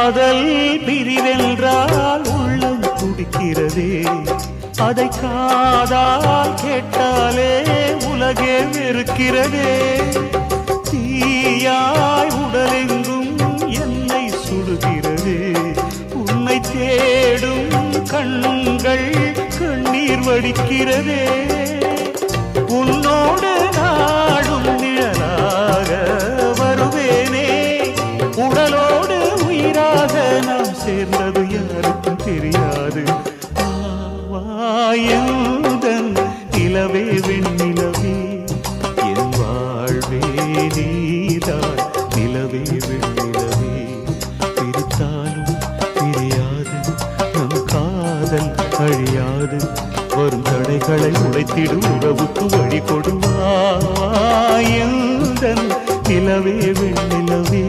காதல் பிரிவென்றால் உள்ளம் துடிக்கிறதே, அதை காதால் கேட்டாலே உலகே வெறுக்கிறதே. தீயாய் உடலெங்கும் என்னை சுடுகிறதே, உன்னை தேடும் கண்கள் கண்ணீர் வடிக்கிறதே. உன்னோடு நாடும் நிழலாக வருவேனே, உடலோடு உயிராக நாம் சேர்ந்தது யாருக்கும் தெரியாது. வாயந்தன் நிலவே வெண்ணிலவே, என் வாழ்வே நீதான் நிலவே வெண்ணிலவே. பிரித்தாலும் பிரியாது நம் காதல் அழியாது, வரும் தடைகளை உடைத்திடும் உறவுக்கு வழி கொடுவாயந்தன் நிலவே வெண்ணிலவே.